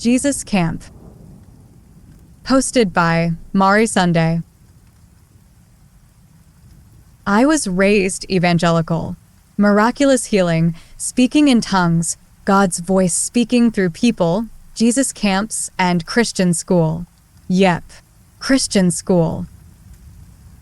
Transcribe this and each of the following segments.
Jesus Camp. Posted by Mari Sunday. I was raised evangelical. Miraculous healing, speaking in tongues, God's voice speaking through people, Jesus camps, and Christian school. Yep, Christian school.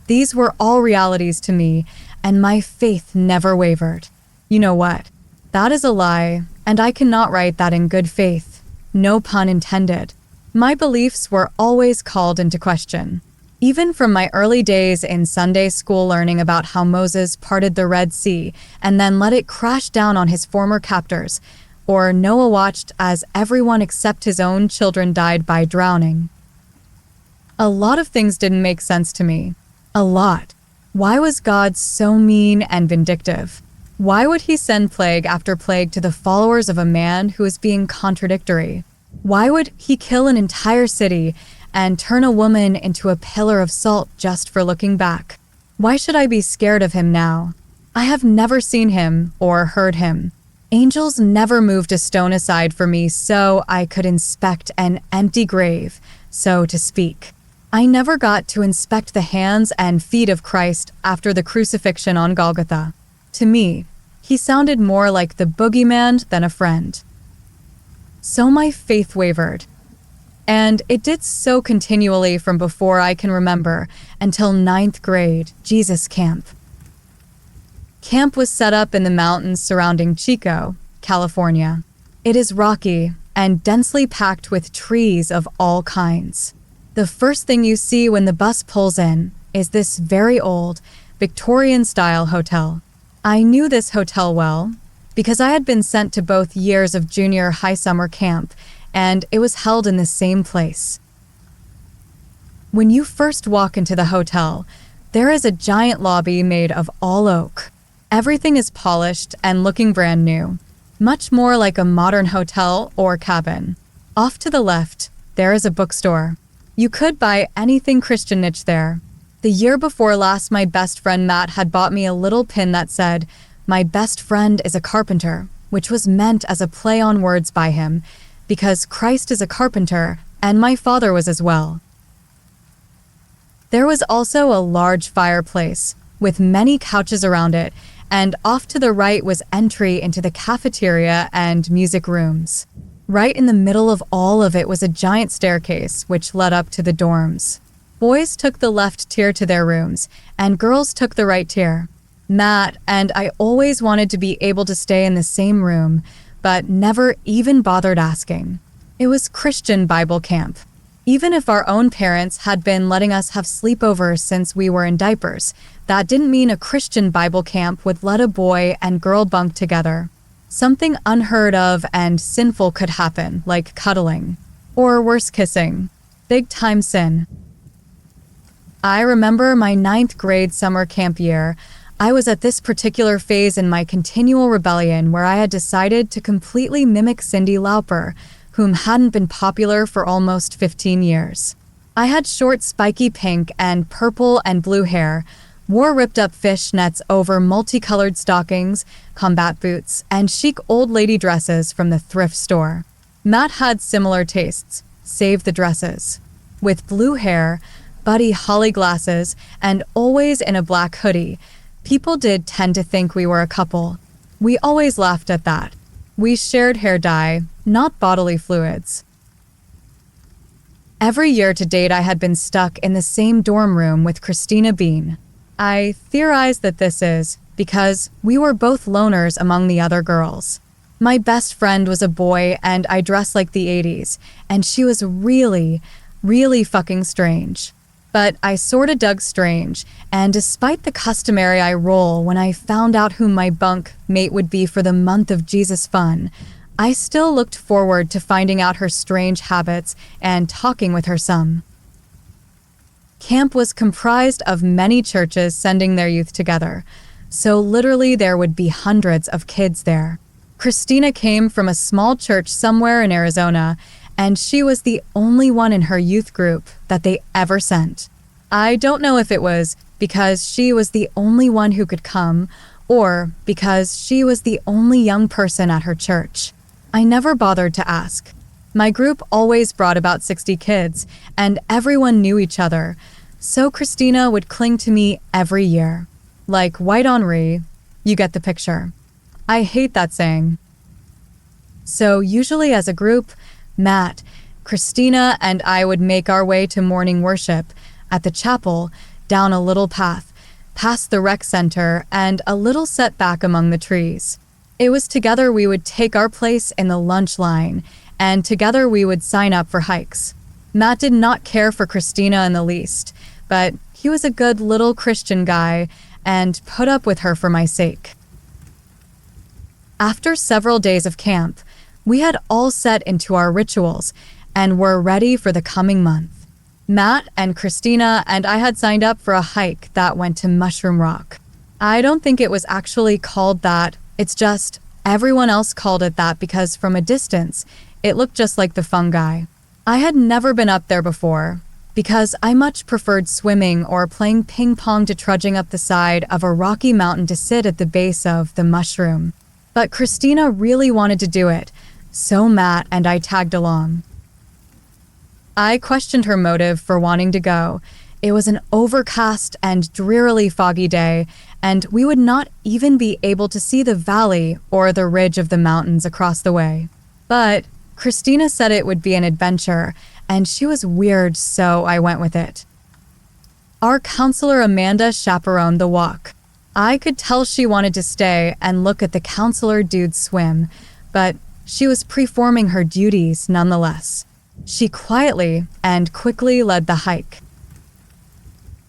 These were all realities to me, and my faith never wavered. You know what? That is a lie, and I cannot write that in good faith. No pun intended. My beliefs were always called into question. Even from my early days in Sunday school learning about how Moses parted the Red Sea and then let it crash down on his former captors, or Noah watched as everyone except his own children died by drowning. A lot of things didn't make sense to me. A lot. Why was God so mean and vindictive? Why would he send plague after plague to the followers of a man who was being contradictory? Why would he kill an entire city and turn a woman into a pillar of salt just for looking back? Why should I be scared of him now? I have never seen him or heard him. Angels never moved a stone aside for me so I could inspect an empty grave, so to speak. I never got to inspect the hands and feet of Christ after the crucifixion on Golgotha. To me, he sounded more like the boogeyman than a friend. So my faith wavered. And it did so continually from before I can remember until 9th grade, Jesus Camp. Camp was set up in the mountains surrounding Chico, California. It is rocky and densely packed with trees of all kinds. The first thing you see when the bus pulls in is this very old, Victorian-style hotel. I knew this hotel well because I had been sent to both years of junior high summer camp, and it was held in the same place. When you first walk into the hotel, there is a giant lobby made of all oak. Everything is polished and looking brand new, much more like a modern hotel or cabin. Off to the left, there is a bookstore. You could buy anything Christian niche there. The year before last, my best friend Matt had bought me a little pin that said, "My best friend is a carpenter," which was meant as a play on words by him, because Christ is a carpenter, and my father was as well. There was also a large fireplace, with many couches around it, and off to the right was entry into the cafeteria and music rooms. Right in the middle of all of it was a giant staircase, which led up to the dorms. Boys took the left tier to their rooms, and girls took the right tier. Matt and I always wanted to be able to stay in the same room, but never even bothered asking. It was Christian Bible camp. Even if our own parents had been letting us have sleepovers since we were in diapers, that didn't mean a Christian Bible camp would let a boy and girl bunk together. Something unheard of and sinful could happen, like cuddling. Or worse, kissing. Big time sin. I remember my 9th grade summer camp year. I was at this particular phase in my continual rebellion where I had decided to completely mimic Cyndi Lauper, whom hadn't been popular for almost 15 years. I had short spiky pink and purple and blue hair, wore ripped-up fishnets over multicolored stockings, combat boots, and chic old lady dresses from the thrift store. Matt had similar tastes, save the dresses. With blue hair, Buddy Holly glasses, and always in a black hoodie, people did tend to think we were a couple. We always laughed at that. We shared hair dye, not bodily fluids. Every year to date, I had been stuck in the same dorm room with Christina Bean. I theorized that this is because we were both loners among the other girls. My best friend was a boy and I dressed like the 80s, and she was really, really fucking strange. But I sorta dug strange, and despite the customary eye roll when I found out who my bunk mate would be for the month of Jesus fun, I still looked forward to finding out her strange habits and talking with her some. Camp was comprised of many churches sending their youth together, so literally there would be hundreds of kids there. Christina came from a small church somewhere in Arizona, and she was the only one in her youth group that they ever sent. I don't know if it was because she was the only one who could come, or because she was the only young person at her church. I never bothered to ask. My group always brought about 60 kids, and everyone knew each other, so Christina would cling to me every year. Like White Henri, you get the picture. I hate that saying. So usually as a group, Matt, Christina, and I would make our way to morning worship at the chapel, down a little path, past the rec center, and a little setback among the trees. It was together we would take our place in the lunch line, and together we would sign up for hikes. Matt did not care for Christina in the least, but he was a good little Christian guy and put up with her for my sake. After several days of camp, we had all set into our rituals and were ready for the coming month. Matt and Christina and I had signed up for a hike that went to Mushroom Rock. I don't think it was actually called that, it's just everyone else called it that because from a distance, it looked just like the fungi. I had never been up there before because I much preferred swimming or playing ping pong to trudging up the side of a rocky mountain to sit at the base of the mushroom. But Christina really wanted to do it, so Matt and I tagged along. I questioned her motive for wanting to go. It was an overcast and drearily foggy day, and we would not even be able to see the valley or the ridge of the mountains across the way. But Christina said it would be an adventure, and she was weird, so I went with it. Our counselor Amanda chaperoned the walk. I could tell she wanted to stay and look at the counselor dude swim, but she was performing her duties nonetheless. She quietly and quickly led the hike.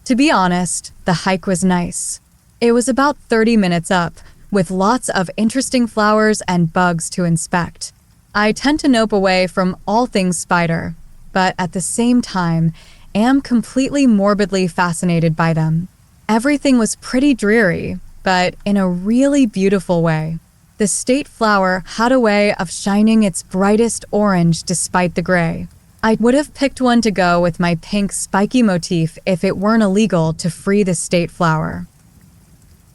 To be honest, the hike was nice. It was about 30 minutes up, with lots of interesting flowers and bugs to inspect. I tend to nope away from all things spider, but at the same time, am completely morbidly fascinated by them. Everything was pretty dreary, but in a really beautiful way. The state flower had a way of shining its brightest orange despite the gray. I would have picked one to go with my pink spiky motif if it weren't illegal to free the state flower.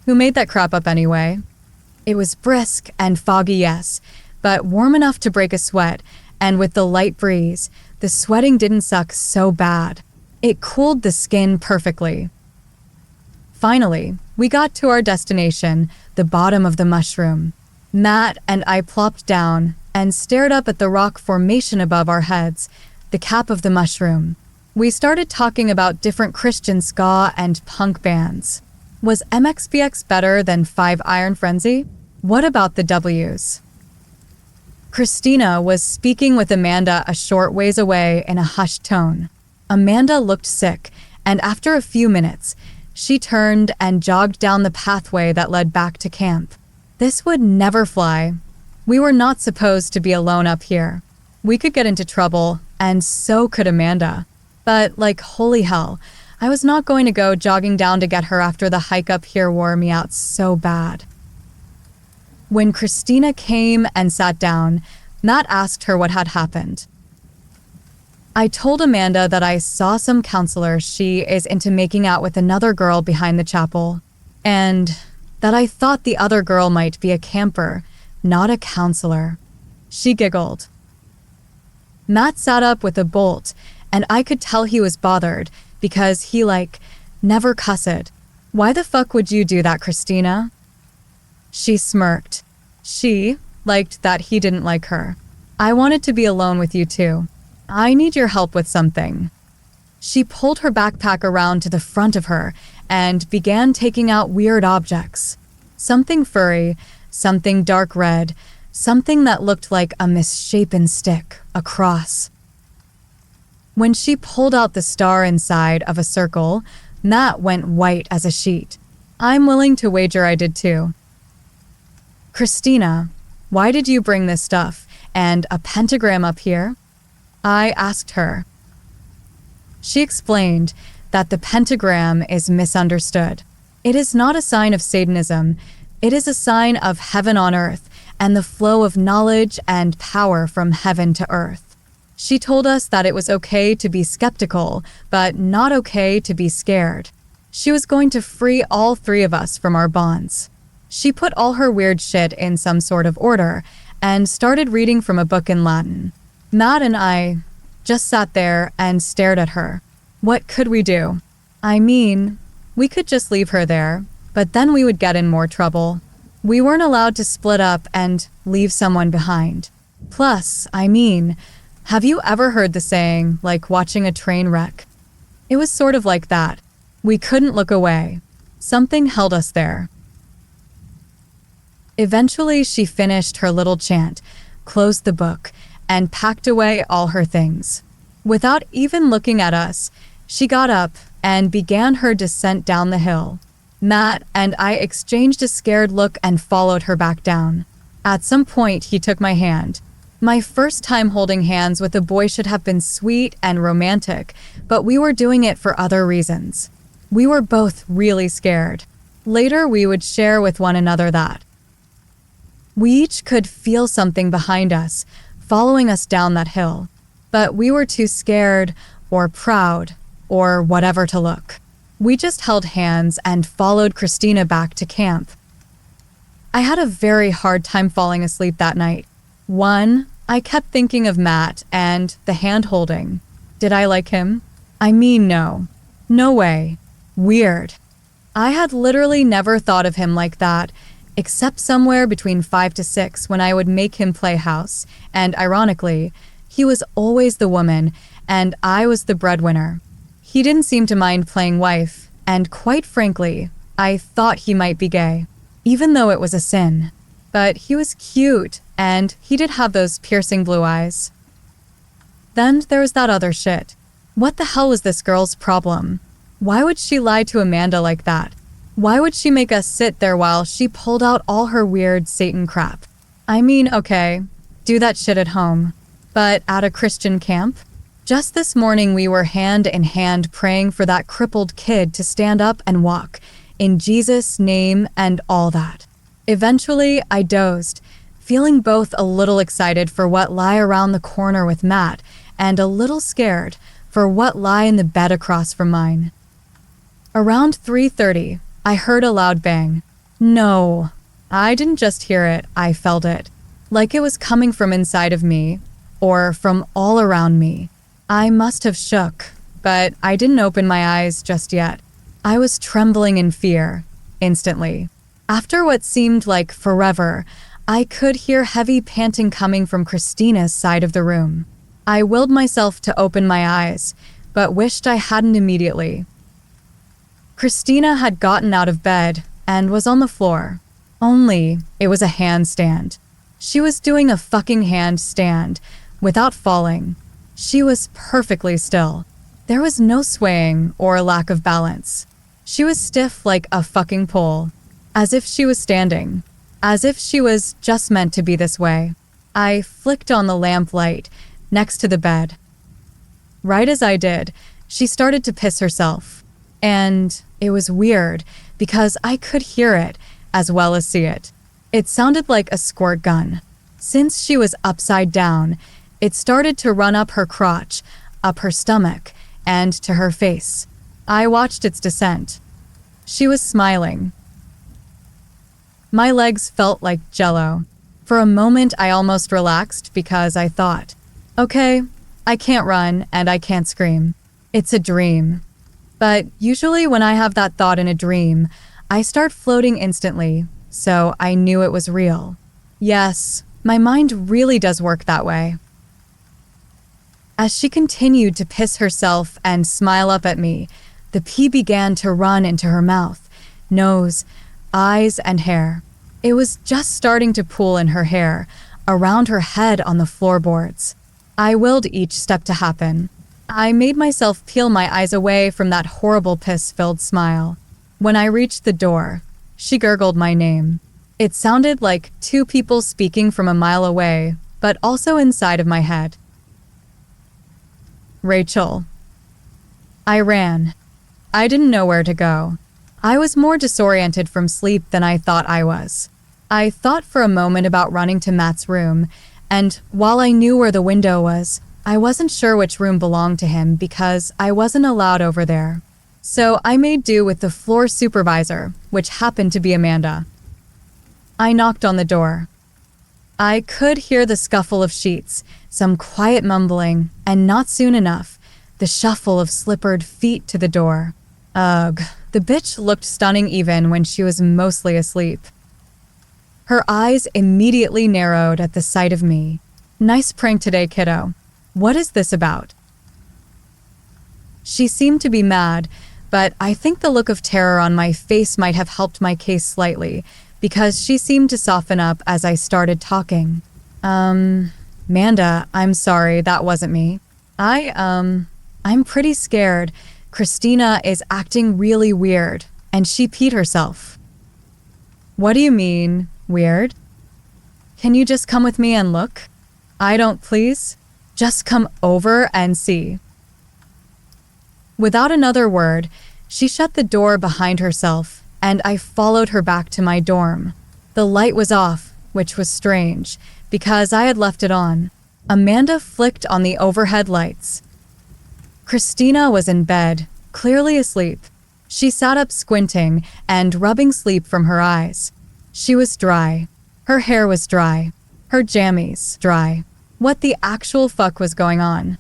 Who made that crap up anyway? It was brisk and foggy, yes, but warm enough to break a sweat, and with the light breeze, the sweating didn't suck so bad. It cooled the skin perfectly. Finally, we got to our destination, the bottom of the mushroom. Matt and I plopped down and stared up at the rock formation above our heads, the cap of the mushroom. We started talking about different Christian ska and punk bands. Was MXPX better than 5 Iron Frenzy? What about the W's? Christina was speaking with Amanda a short ways away in a hushed tone. Amanda looked sick, and after a few minutes, she turned and jogged down the pathway that led back to camp. This would never fly. We were not supposed to be alone up here. We could get into trouble, and so could Amanda. But like holy hell, I was not going to go jogging down to get her after the hike up here wore me out so bad. When Christina came and sat down, Matt asked her what had happened. I told Amanda that I saw some counselor she is into making out with another girl behind the chapel, and that I thought the other girl might be a camper, not a counselor. She giggled. Matt sat up with a bolt, and I could tell he was bothered because he, never cussed. Why the fuck would you do that, Christina? She smirked. She liked that he didn't like her. I wanted to be alone with you too. I need your help with something. She pulled her backpack around to the front of her and began taking out weird objects. Something furry, something dark red, something that looked like a misshapen stick, a cross. When she pulled out the star inside of a circle, Matt went white as a sheet. I'm willing to wager I did too. Christina, why did you bring this stuff and a pentagram up here? I asked her. She explained that the pentagram is misunderstood. It is not a sign of Satanism. It is a sign of heaven on earth and the flow of knowledge and power from heaven to earth. She told us that it was okay to be skeptical, but not okay to be scared. She was going to free all 3 of us from our bonds. She put all her weird shit in some sort of order and started reading from a book in Latin. Matt and I just sat there and stared at her. What could we do? I mean, we could just leave her there, but then we would get in more trouble. We weren't allowed to split up and leave someone behind. Plus, have you ever heard the saying, like watching a train wreck? It was sort of like that. We couldn't look away. Something held us there. Eventually, she finished her little chant, closed the book, and packed away all her things. Without even looking at us, she got up and began her descent down the hill. Matt and I exchanged a scared look and followed her back down. At some point, he took my hand. My first time holding hands with a boy should have been sweet and romantic, but we were doing it for other reasons. We were both really scared. Later, we would share with one another that we each could feel something behind us, following us down that hill, but we were too scared or proud or whatever to look. We just held hands and followed Christina back to camp. I had a very hard time falling asleep that night. One, I kept thinking of Matt and the hand-holding. Did I like him? No. No way. Weird. I had literally never thought of him like that, except somewhere between 5 to 6 when I would make him play house, and ironically, he was always the woman, and I was the breadwinner. He didn't seem to mind playing wife, and quite frankly, I thought he might be gay, even though it was a sin. But he was cute, and he did have those piercing blue eyes. Then there was that other shit. What the hell was this girl's problem? Why would she lie to Amanda like that? Why would she make us sit there while she pulled out all her weird Satan crap? Okay, do that shit at home. But at a Christian camp? Just this morning we were hand in hand praying for that crippled kid to stand up and walk, in Jesus' name and all that. Eventually, I dozed, feeling both a little excited for what lay around the corner with Matt and a little scared for what lay in the bed across from mine. Around 3:30, I heard a loud bang. No, I didn't just hear it, I felt it. Like it was coming from inside of me, or from all around me. I must have shook, but I didn't open my eyes just yet. I was trembling in fear, instantly. After what seemed like forever, I could hear heavy panting coming from Christina's side of the room. I willed myself to open my eyes, but wished I hadn't immediately. Christina had gotten out of bed and was on the floor. Only it was a handstand. She was doing a fucking handstand without falling. She was perfectly still. There was no swaying or lack of balance. She was stiff like a fucking pole, as if she was standing, as if she was just meant to be this way. I flicked on the lamp light next to the bed. Right as I did, she started to piss herself. And it was weird because I could hear it as well as see it. It sounded like a squirt gun. Since she was upside down, it started to run up her crotch, up her stomach, and to her face. I watched its descent. She was smiling. My legs felt like jello. For a moment, I almost relaxed because I thought, okay, I can't run and I can't scream. It's a dream. But usually when I have that thought in a dream, I start floating instantly, so I knew it was real. Yes, my mind really does work that way. As she continued to piss herself and smile up at me, the pee began to run into her mouth, nose, eyes, and hair. It was just starting to pool in her hair, around her head on the floorboards. I willed each step to happen. I made myself peel my eyes away from that horrible piss-filled smile. When I reached the door, she gurgled my name. It sounded like two people speaking from a mile away, but also inside of my head. Rachel. I ran. I didn't know where to go. I was more disoriented from sleep than I thought I was. I thought for a moment about running to Matt's room, and while I knew where the window was, I wasn't sure which room belonged to him because I wasn't allowed over there. So I made do with the floor supervisor, which happened to be Amanda. I knocked on the door. I could hear the scuffle of sheets, some quiet mumbling, and not soon enough, the shuffle of slippered feet to the door. Ugh, the bitch looked stunning even when she was mostly asleep. Her eyes immediately narrowed at the sight of me. Nice prank today, kiddo. What is this about? She seemed to be mad, but I think the look of terror on my face might have helped my case slightly, because she seemed to soften up as I started talking. Manda, I'm sorry, that wasn't me. I'm pretty scared. Christina is acting really weird, and she peed herself. What do you mean, weird? Can you just come with me and look? I don't, please. Just come over and see. Without another word, she shut the door behind herself, and I followed her back to my dorm. The light was off, which was strange, because I had left it on. Amanda flicked on the overhead lights. Christina was in bed, clearly asleep. She sat up squinting and rubbing sleep from her eyes. She was dry. Her hair was dry. Her jammies dry. What the actual fuck was going on?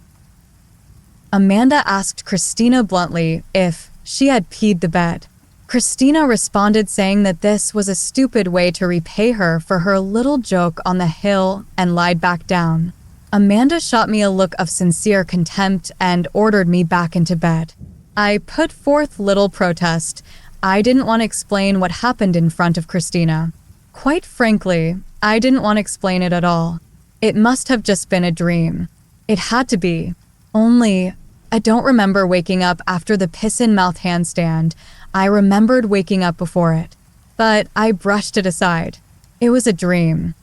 Amanda asked Christina bluntly if she had peed the bed. Christina responded saying that this was a stupid way to repay her for her little joke on the hill and lied back down. Amanda shot me a look of sincere contempt and ordered me back into bed. I put forth little protest. I didn't want to explain what happened in front of Christina. Quite frankly, I didn't want to explain it at all. It must have just been a dream. It had to be. Only, I don't remember waking up after the piss-in-mouth handstand. I remembered waking up before it. But I brushed it aside. It was a dream.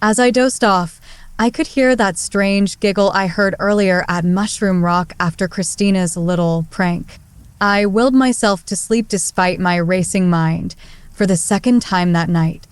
As I dozed off, I could hear that strange giggle I heard earlier at Mushroom Rock after Christina's little prank. I willed myself to sleep despite my racing mind for the second time that night.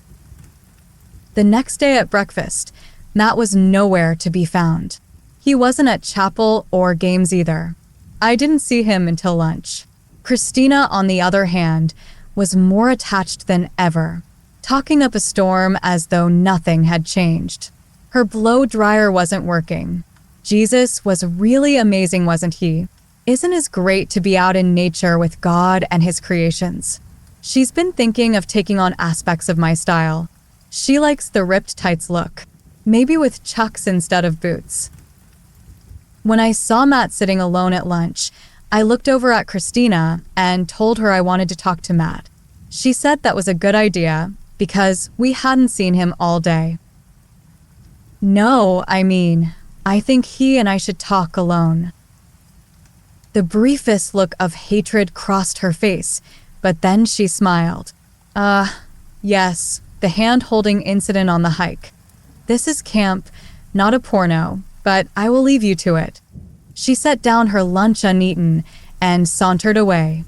The next day at breakfast, Matt was nowhere to be found. He wasn't at chapel or games either. I didn't see him until lunch. Christina, on the other hand, was more attached than ever, talking up a storm as though nothing had changed. Her blow dryer wasn't working. Jesus was really amazing, wasn't he? Isn't it great to be out in nature with God and his creations? She's been thinking of taking on aspects of my style. She likes the ripped tights look, maybe with chucks instead of boots. When I saw Matt sitting alone at lunch, I looked over at Christina and told her I wanted to talk to Matt. She said that was a good idea because we hadn't seen him all day. No, I think he and I should talk alone. The briefest look of hatred crossed her face, but then she smiled. Yes, the hand-holding incident on the hike. This is camp, not a porno, but I will leave you to it. She set down her lunch uneaten and sauntered away.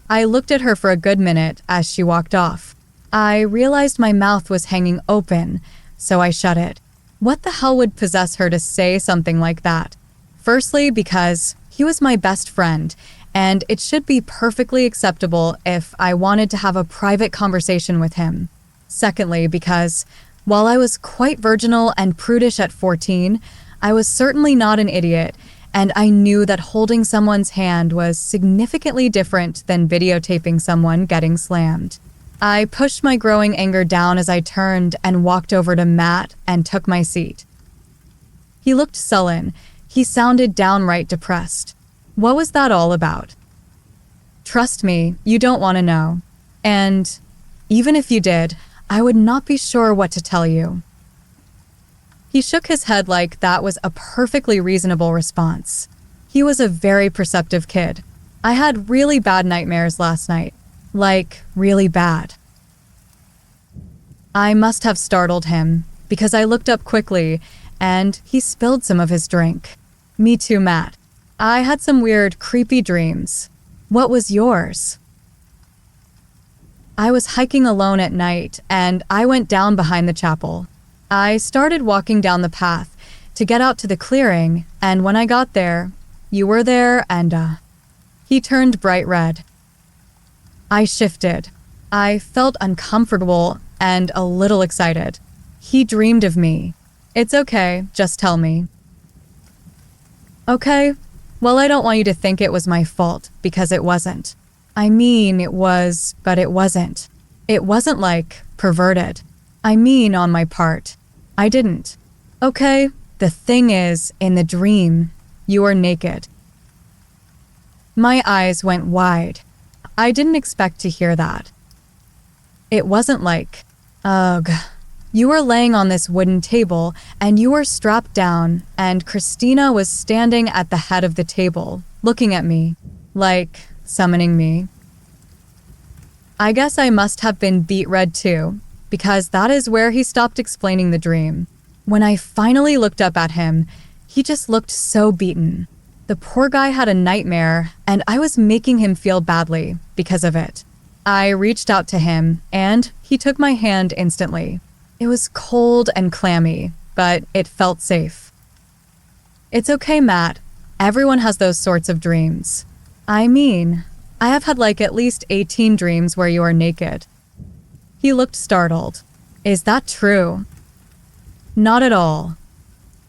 I looked at her for a good minute as she walked off. I realized my mouth was hanging open, so I shut it. What the hell would possess her to say something like that? Firstly, because he was my best friend, and it should be perfectly acceptable if I wanted to have a private conversation with him. Secondly, because while I was quite virginal and prudish at 14, I was certainly not an idiot, and I knew that holding someone's hand was significantly different than videotaping someone getting slammed. I pushed my growing anger down as I turned and walked over to Matt and took my seat. He looked sullen. He sounded downright depressed. What was that all about? Trust me, you don't want to know. And even if you did, I would not be sure what to tell you. He shook his head like that was a perfectly reasonable response. He was a very perceptive kid. I had really bad nightmares last night. Like, really bad. I must have startled him, because I looked up quickly, and he spilled some of his drink. Me too, Matt. I had some weird, creepy dreams. What was yours? I was hiking alone at night, and I went down behind the chapel. I started walking down the path to get out to the clearing, and when I got there, you were there, and he turned bright red. I shifted. I felt uncomfortable and a little excited. He dreamed of me. It's okay, just tell me. Okay, well, I don't want you to think it was my fault, because it wasn't. I mean, it was, but it wasn't. It wasn't like perverted. I mean, on my part. I didn't. Okay, the thing is, in the dream, you were naked. My eyes went wide. I didn't expect to hear that. It wasn't like, ugh. You were laying on this wooden table, and you were strapped down, and Christina was standing at the head of the table, looking at me, like summoning me. I guess I must have been beet red too, because that is where he stopped explaining the dream. When I finally looked up at him, he just looked so beaten. The poor guy had a nightmare, and I was making him feel badly because of it. I reached out to him, and he took my hand instantly. It was cold and clammy, but it felt safe. It's okay, Matt. Everyone has those sorts of dreams. I mean, I have had like at least 18 dreams where you are naked. He looked startled. Is that true? Not at all.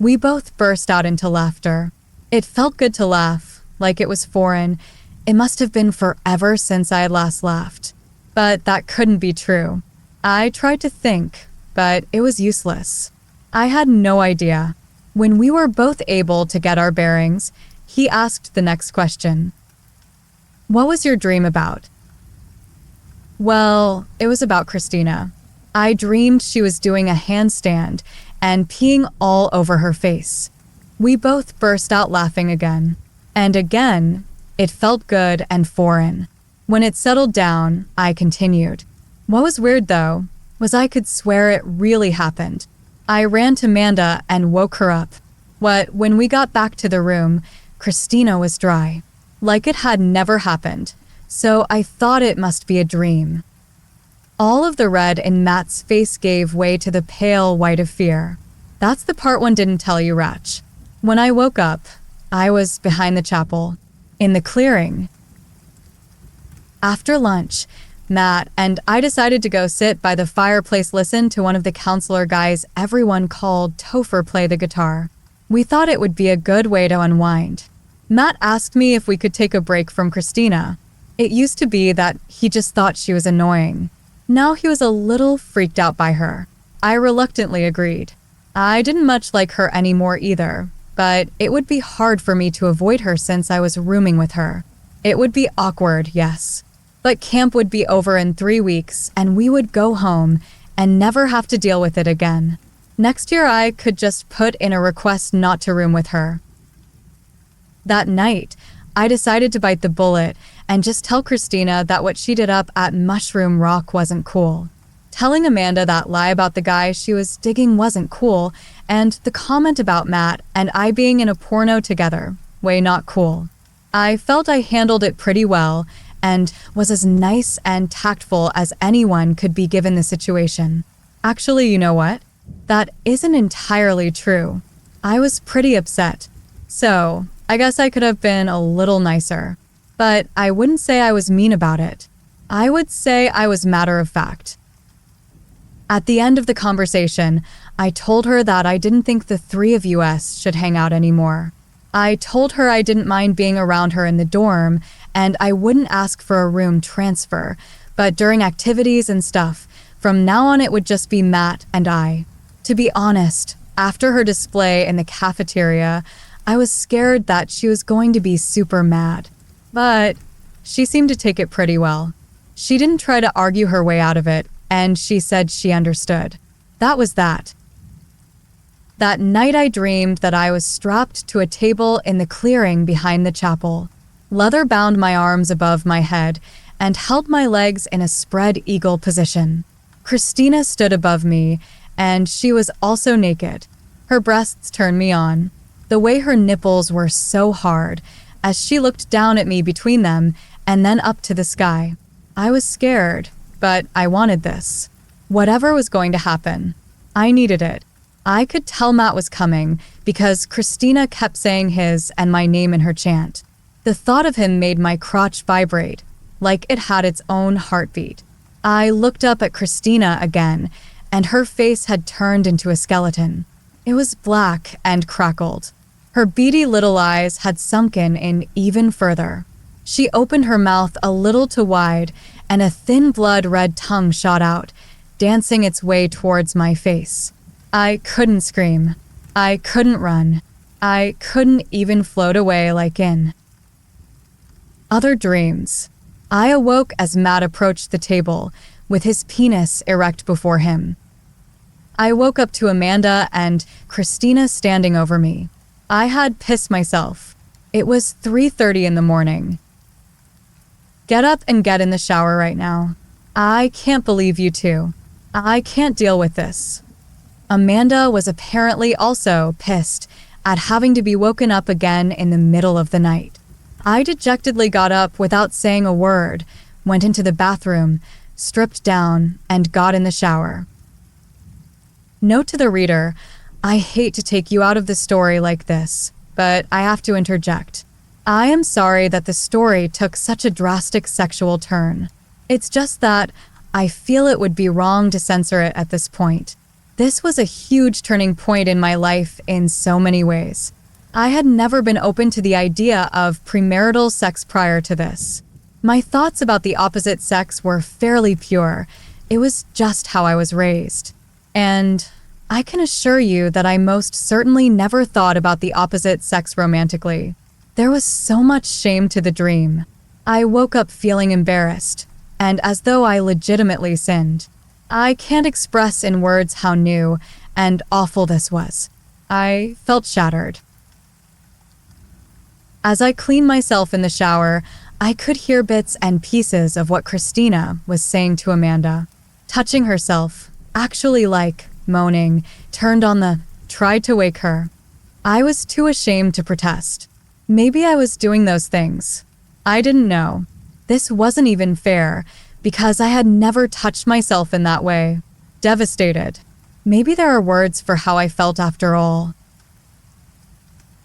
We both burst out into laughter. It felt good to laugh, like it was foreign. It must have been forever since I had last laughed. But that couldn't be true. I tried to think, but it was useless. I had no idea. When we were both able to get our bearings, he asked the next question. What was your dream about? Well, it was about Christina. I dreamed she was doing a handstand and peeing all over her face. We both burst out laughing again. And again, it felt good and foreign. When it settled down, I continued. What was weird, though, was I could swear it really happened. I ran to Manda and woke her up. When we got back to the room, Christina was dry, like it had never happened, so I thought it must be a dream. All of the red in Matt's face gave way to the pale white of fear. That's the part one didn't tell you, Ratch. When I woke up, I was behind the chapel, in the clearing. After lunch, Matt and I decided to go sit by the fireplace, listen to one of the counselor guys everyone called Topher play the guitar. We thought it would be a good way to unwind. Matt asked me if we could take a break from Christina. It used to be that he just thought she was annoying. Now he was a little freaked out by her. I reluctantly agreed. I didn't much like her anymore either, but it would be hard for me to avoid her since I was rooming with her. It would be awkward, yes. But camp would be over in 3 weeks, and we would go home and never have to deal with it again. Next year, I could just put in a request not to room with her. That night, I decided to bite the bullet and just tell Christina that what she did up at Mushroom Rock wasn't cool. Telling Amanda that lie about the guy she was digging wasn't cool, and the comment about Matt and I being in a porno together, way not cool. I felt I handled it pretty well, and was as nice and tactful as anyone could be given the situation. Actually, you know what? That isn't entirely true. I was pretty upset. So, I guess I could have been a little nicer. But I wouldn't say I was mean about it. I would say I was matter of fact. At the end of the conversation, I told her that I didn't think the three of us should hang out anymore. I told her I didn't mind being around her in the dorm, and I wouldn't ask for a room transfer, but during activities and stuff, from now on it would just be Matt and I. To be honest, after her display in the cafeteria, I was scared that she was going to be super mad. But she seemed to take it pretty well. She didn't try to argue her way out of it, and she said she understood. That was that. That night I dreamed that I was strapped to a table in the clearing behind the chapel. Leather bound my arms above my head and held my legs in a spread eagle position. Christina stood above me, and she was also naked. Her breasts turned me on. The way her nipples were so hard, as she looked down at me between them and then up to the sky. I was scared, but I wanted this. Whatever was going to happen, I needed it. I could tell Matt was coming because Christina kept saying his and my name in her chant. The thought of him made my crotch vibrate, like it had its own heartbeat. I looked up at Christina again, and her face had turned into a skeleton. It was black and crackled. Her beady little eyes had sunken in even further. She opened her mouth a little too wide, and a thin blood-red tongue shot out, dancing its way towards my face. I couldn't scream. I couldn't run. I couldn't even float away like in other dreams. I awoke as Matt approached the table, with his penis erect before him. I woke up to Amanda and Christina standing over me. I had pissed myself. It was 3:30 in the morning. Get up and get in the shower right now. I can't believe you two. I can't deal with this. Amanda was apparently also pissed at having to be woken up again in the middle of the night. I dejectedly got up without saying a word, went into the bathroom, stripped down, and got in the shower. Note to the reader, I hate to take you out of the story like this, but I have to interject. I am sorry that the story took such a drastic sexual turn. It's just that I feel it would be wrong to censor it at this point. This was a huge turning point in my life in so many ways. I had never been open to the idea of premarital sex prior to this. My thoughts about the opposite sex were fairly pure. It was just how I was raised. And I can assure you that I most certainly never thought about the opposite sex romantically. There was so much shame to the dream. I woke up feeling embarrassed, and as though I legitimately sinned. I can't express in words how new and awful this was. I felt shattered. As I cleaned myself in the shower, I could hear bits and pieces of what Christina was saying to Amanda, touching herself, actually moaning, turned on tried to wake her. I was too ashamed to protest. Maybe I was doing those things. I didn't know. This wasn't even fair, because I had never touched myself in that way. Devastated. Maybe there are words for how I felt after all.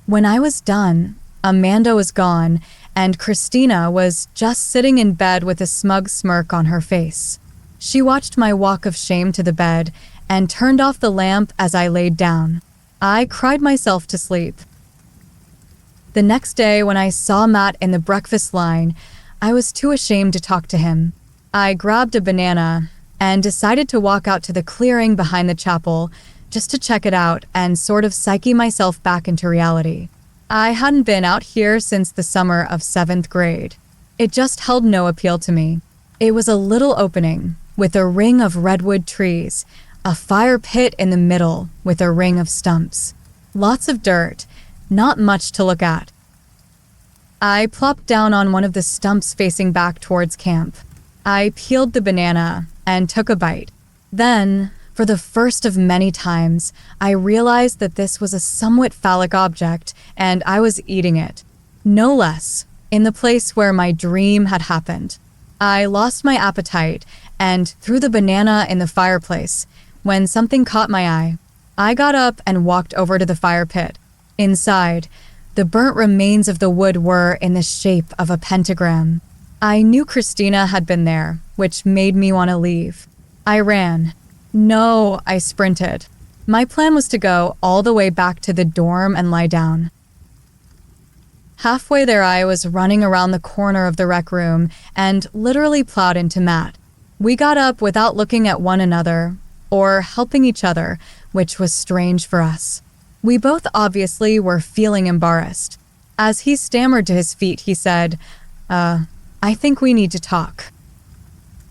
When I was done, Amanda was gone, and Christina was just sitting in bed with a smug smirk on her face. She watched my walk of shame to the bed and turned off the lamp as I laid down. I cried myself to sleep. The next day, when I saw Matt in the breakfast line, I was too ashamed to talk to him. I grabbed a banana and decided to walk out to the clearing behind the chapel just to check it out and sort of psyche myself back into reality. I hadn't been out here since the summer of 7th grade. It just held no appeal to me. It was a little opening with a ring of redwood trees, a fire pit in the middle with a ring of stumps. Lots of dirt, not much to look at. I plopped down on one of the stumps facing back towards camp. I peeled the banana and took a bite. Then, for the first of many times, I realized that this was a somewhat phallic object and I was eating it. No less, in the place where my dream had happened. I lost my appetite and threw the banana in the fireplace when something caught my eye. I got up and walked over to the fire pit. Inside, the burnt remains of the wood were in the shape of a pentagram. I knew Christina had been there, which made me want to leave. I ran. No, I sprinted. My plan was to go all the way back to the dorm and lie down. Halfway there, I was running around the corner of the rec room and literally plowed into Matt. We got up without looking at one another or helping each other, which was strange for us. We both obviously were feeling embarrassed. As he stammered to his feet, he said, I think we need to talk.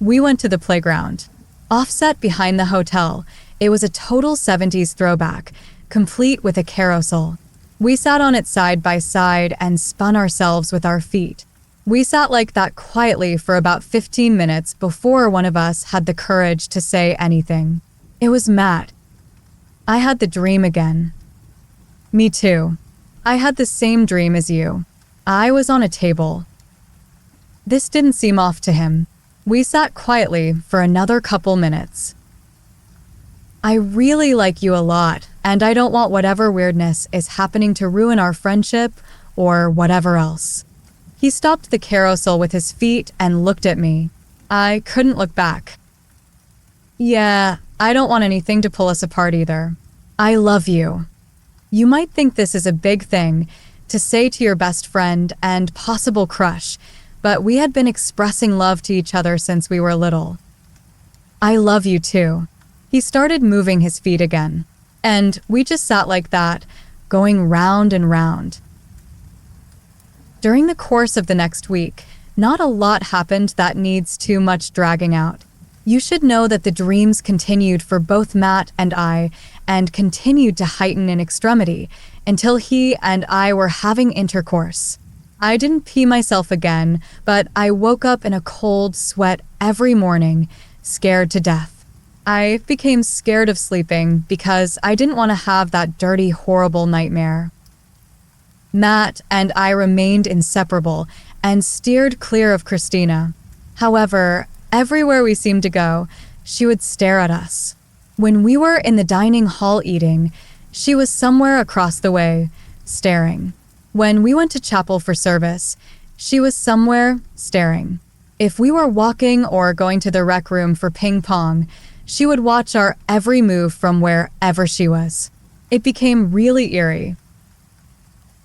We went to the playground. Offset behind the hotel, it was a total 70s throwback, complete with a carousel. We sat on it side by side and spun ourselves with our feet. We sat like that quietly for about 15 minutes before one of us had the courage to say anything. It was Matt. I had the dream again. Me too. I had the same dream as you. I was on a table. This didn't seem off to him. We sat quietly for another couple minutes. I really like you a lot, and I don't want whatever weirdness is happening to ruin our friendship or whatever else. He stopped the carousel with his feet and looked at me. I couldn't look back. Yeah, I don't want anything to pull us apart either. I love you. You might think this is a big thing to say to your best friend and possible crush, but we had been expressing love to each other since we were little. I love you too. He started moving his feet again, and we just sat like that, going round and round. During the course of the next week, not a lot happened that needs too much dragging out. You should know that the dreams continued for both Matt and I, and continued to heighten in extremity until he and I were having intercourse. I didn't pee myself again, but I woke up in a cold sweat every morning, scared to death. I became scared of sleeping because I didn't want to have that dirty, horrible nightmare. Matt and I remained inseparable and steered clear of Christina. However, everywhere we seemed to go, she would stare at us. When we were in the dining hall eating, she was somewhere across the way, staring. When we went to chapel for service, she was somewhere, staring. If we were walking or going to the rec room for ping pong, she would watch our every move from wherever she was. It became really eerie.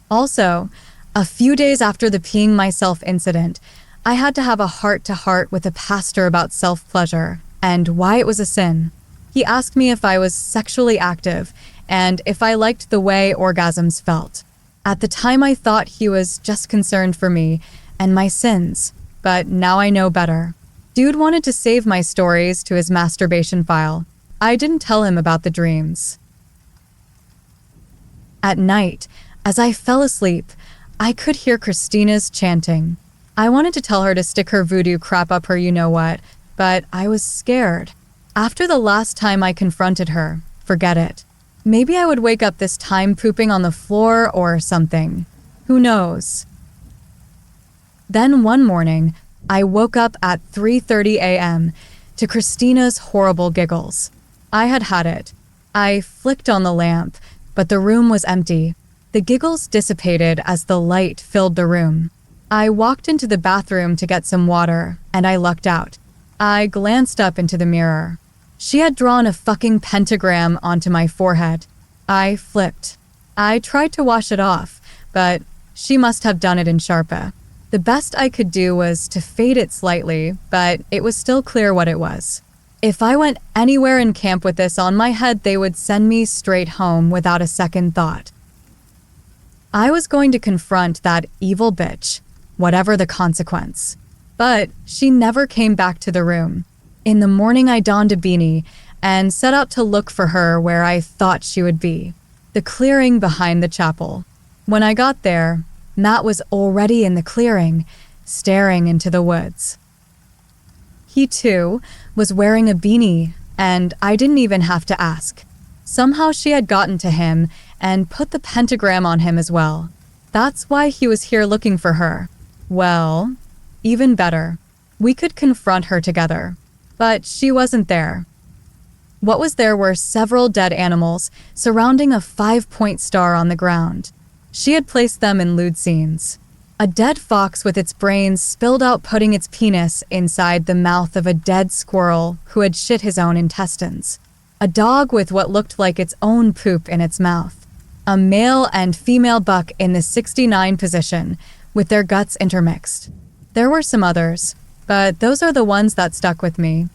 Also, a few days after the peeing myself incident, I had to have a heart-to-heart with a pastor about self-pleasure and why it was a sin. He asked me if I was sexually active and if I liked the way orgasms felt. At the time, I thought he was just concerned for me and my sins, but now I know better. Dude wanted to save my stories to his masturbation file. I didn't tell him about the dreams. At night, as I fell asleep, I could hear Christina's chanting. I wanted to tell her to stick her voodoo crap up her you-know-what, but I was scared. After the last time I confronted her, forget it. Maybe I would wake up this time pooping on the floor or something. Who knows? Then one morning, I woke up at 3:30 a.m. to Christina's horrible giggles. I had had it. I flicked on the lamp, but the room was empty. The giggles dissipated as the light filled the room. I walked into the bathroom to get some water, and I lucked out. I glanced up into the mirror. She had drawn a fucking pentagram onto my forehead. I flipped. I tried to wash it off, but she must have done it in Sharpa. The best I could do was to fade it slightly, but it was still clear what it was. If I went anywhere in camp with this on my head, they would send me straight home without a second thought. I was going to confront that evil bitch, whatever the consequence. But she never came back to the room. In the morning, I donned a beanie and set out to look for her where I thought she would be, the clearing behind the chapel. When I got there, Matt was already in the clearing, staring into the woods. He, too, was wearing a beanie, and I didn't even have to ask. Somehow she had gotten to him and put the pentagram on him as well. That's why he was here looking for her. Well, even better. We could confront her together. But she wasn't there. What was there were several dead animals surrounding a 5-point star on the ground. She had placed them in lewd scenes. A dead fox with its brains spilled out, putting its penis inside the mouth of a dead squirrel who had shit his own intestines. A dog with what looked like its own poop in its mouth. A male and female buck in the 69 position, with their guts intermixed. There were some others, but those are the ones that stuck with me.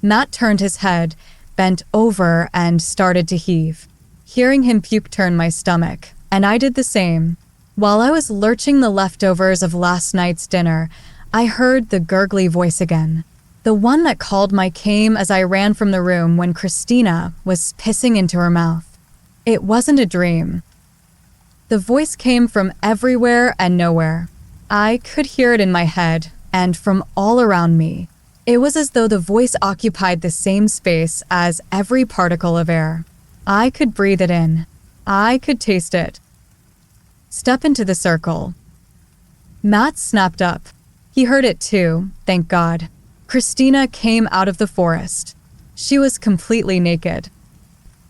Matt turned his head, bent over, and started to heave. Hearing him puke turned my stomach, and I did the same. While I was lurching the leftovers of last night's dinner, I heard the gurgly voice again. The one that called my came as I ran from the room when Christina was pissing into her mouth. It wasn't a dream. The voice came from everywhere and nowhere. I could hear it in my head and from all around me. It was as though the voice occupied the same space as every particle of air. I could breathe it in. I could taste it. Step into the circle. Matt snapped up. He heard it too, thank God. Christina came out of the forest. She was completely naked.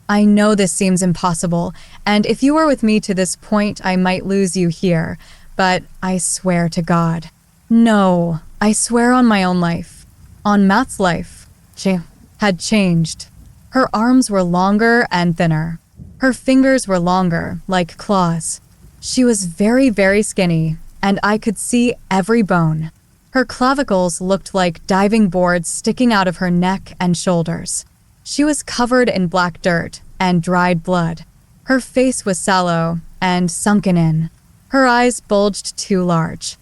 I know this seems impossible, and if you were with me to this point, I might lose you here, but I swear to God. No, I swear on my own life. On Matt's life. She had changed. Her arms were longer and thinner. Her fingers were longer, like claws. She was very, very skinny, and I could see every bone. Her clavicles looked like diving boards sticking out of her neck and shoulders. She was covered in black dirt and dried blood. Her face was sallow and sunken in. Her eyes bulged too large.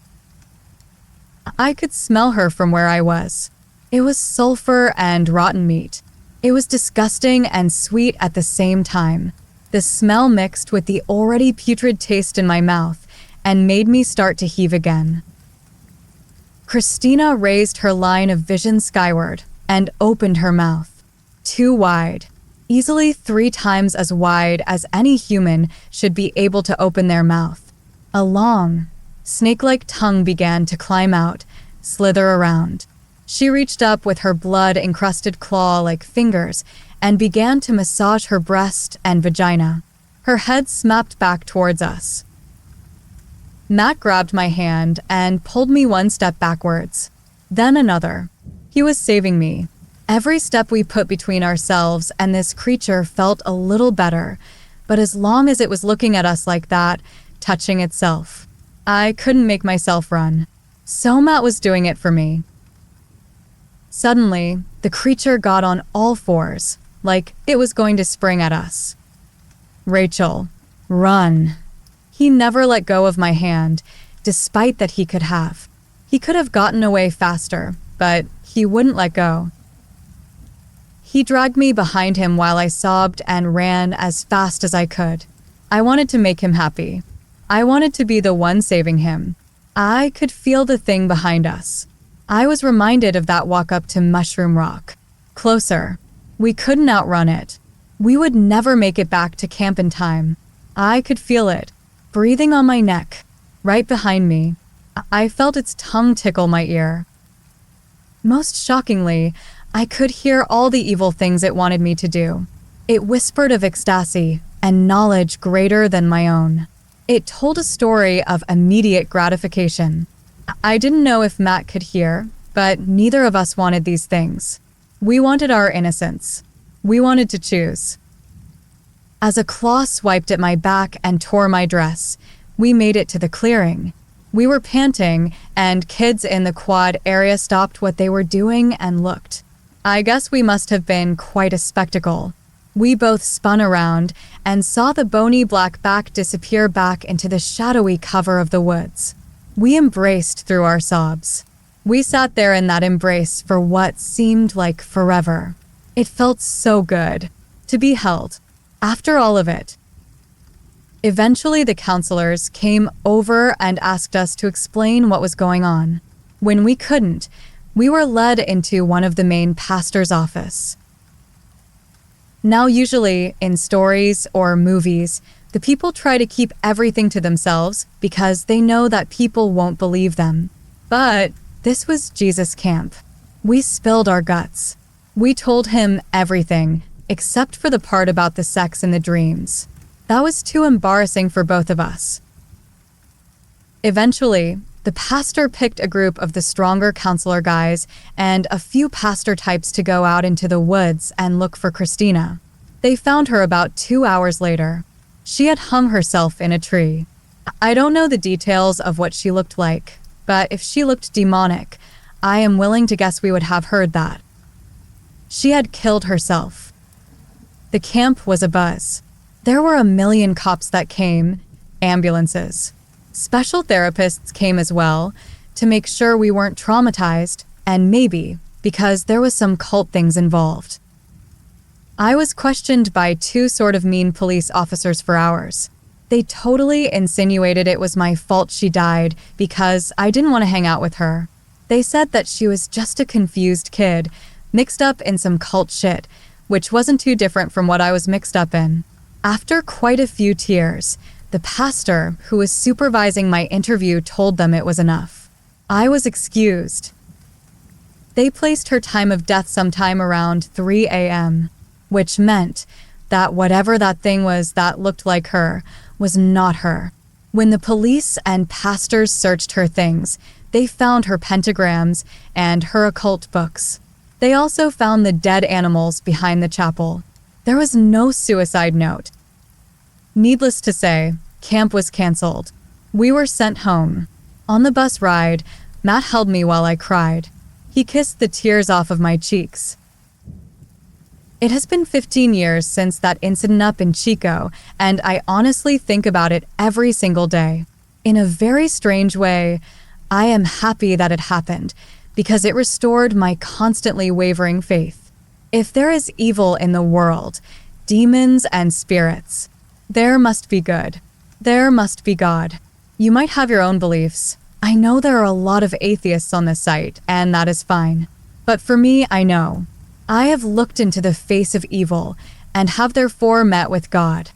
I could smell her from where I was. It was sulfur and rotten meat. It was disgusting and sweet at the same time. The smell mixed with the already putrid taste in my mouth and made me start to heave again. Christina raised her line of vision skyward and opened her mouth. Too wide. Easily 3 times as wide as any human should be able to open their mouth. A long, snake-like tongue began to climb out, slither around. She reached up with her blood-encrusted claw-like fingers and began to massage her breast and vagina. Her head snapped back towards us. Matt grabbed my hand and pulled me 1 step backwards, then another. He was saving me. Every step we put between ourselves and this creature felt a little better, but as long as it was looking at us like that, touching itself, I couldn't make myself run. So Matt was doing it for me. Suddenly, the creature got on all 4s, like it was going to spring at us. Rachel, run. He never let go of my hand, despite that he could have. He could have gotten away faster, but he wouldn't let go. He dragged me behind him while I sobbed and ran as fast as I could. I wanted to make him happy. I wanted to be the one saving him. I could feel the thing behind us. I was reminded of that walk up to Mushroom Rock. Closer. We couldn't outrun it. We would never make it back to camp in time. I could feel it, breathing on my neck, right behind me. I felt its tongue tickle my ear. Most shockingly, I could hear all the evil things it wanted me to do. It whispered of ecstasy and knowledge greater than my own. It told a story of immediate gratification. I didn't know if Matt could hear, but neither of us wanted these things. We wanted our innocence. We wanted to choose. As a claw swiped at my back and tore my dress, we made it to the clearing. We were panting, and kids in the quad area stopped what they were doing and looked. I guess we must have been quite a spectacle. We both spun around and saw the bony black back disappear back into the shadowy cover of the woods. We embraced through our sobs. We sat there in that embrace for what seemed like forever. It felt so good to be held after all of it. Eventually, the counselors came over and asked us to explain what was going on. When we couldn't, we were led into one of the main pastor's office. Now, usually in stories or movies, the people try to keep everything to themselves because they know that people won't believe them. But this was Jesus' camp. We spilled our guts. We told him everything, except for the part about the sex in the dreams. That was too embarrassing for both of us. Eventually, the pastor picked a group of the stronger counselor guys and a few pastor types to go out into the woods and look for Christina. They found her about 2 hours later. She had hung herself in a tree. I don't know the details of what she looked like, but if she looked demonic, I am willing to guess we would have heard that. She had killed herself. The camp was abuzz. There were a million cops that came, ambulances. Special therapists came as well to make sure we weren't traumatized, and maybe because there was some cult things involved. I was questioned by 2 sort of mean police officers for hours. They totally insinuated it was my fault she died because I didn't want to hang out with her. They said that she was just a confused kid, mixed up in some cult shit, which wasn't too different from what I was mixed up in. After quite a few tears, the pastor who was supervising my interview told them it was enough. I was excused. They placed her time of death sometime around 3 a.m., which meant that whatever that thing was that looked like her was not her. When the police and pastors searched her things, They found her pentagrams and her occult books. They also found the dead animals behind the chapel. There was no suicide note. Needless to say, camp was canceled. We were sent home. On the bus ride, Matt held me while I cried. He kissed the tears off of my cheeks. It has been 15 years since that incident up in Chico, and I honestly think about it every single day. In a very strange way, I am happy that it happened, because it restored my constantly wavering faith. If there is evil in the world, demons and spirits, there must be good. There must be God. You might have your own beliefs. I know there are a lot of atheists on this site, and that is fine. But for me, I know. I have looked into the face of evil and have therefore met with God.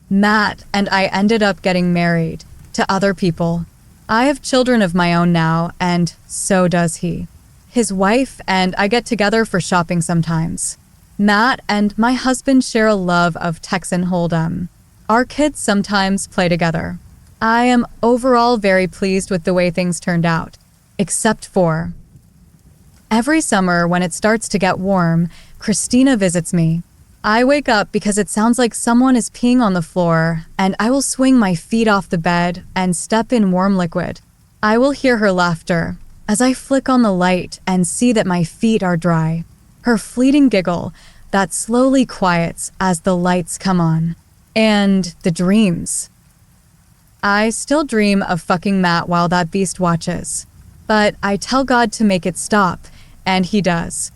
Matt and I ended up getting married to other people. I have children of my own now, and so does he. His wife and I get together for shopping sometimes. Matt and my husband share a love of Texan Hold'em. Our kids sometimes play together. I am overall very pleased with the way things turned out, except for every summer when it starts to get warm, Christina visits me. I wake up because it sounds like someone is peeing on the floor, and I will swing my feet off the bed and step in warm liquid. I will hear her laughter as I flick on the light and see that my feet are dry. Her fleeting giggle that slowly quiets as the lights come on. And the dreams. I still dream of fucking Matt while that beast watches. But I tell God to make it stop, and he does.